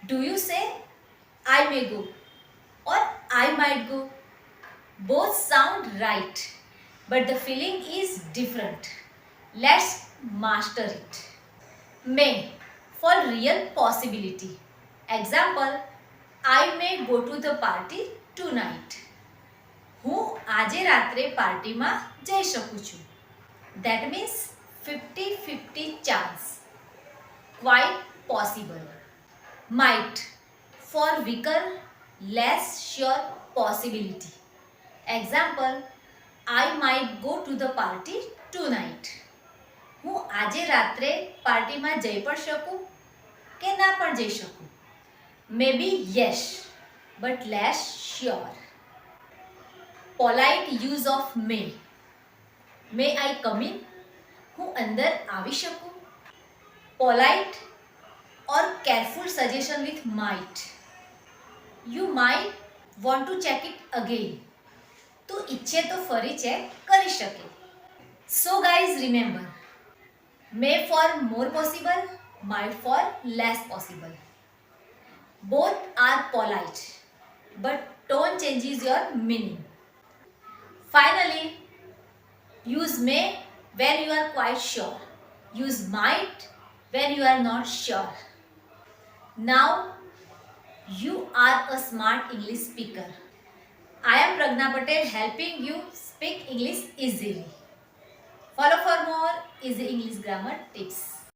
Do you say I may go or I might go? Both sound right, but the feeling is different. Let's master it. May for real possibility. Example, I may go to the party tonight. હું આજે રાત્રે પાર્ટીમાં જઈ શકું છું. That means 50-50 chance. Quite possible. Might for weaker, less sure possibility. Example, I might go to the party tonight. હું આજે રાત્રે પાર્ટીમાં જઈ પણ શકું કે ના પણ જઈ શકું. Maybe yes, but less sure. Polite use of may. May I come in? હું અંદર આવી શકું? Polite or careful suggestion with might. You might want to check it again. તું ઈચ્છે તો ફરી ચેક કરી શકે. So guys, remember, may for more possible, might for less possible. Both are polite, but tone changes your meaning. Finally, use may when you are quite sure. Use might when you are not sure. Now, you are a smart English speaker. I am Pragna Patel helping you speak English easily. Follow for more easy English grammar tips.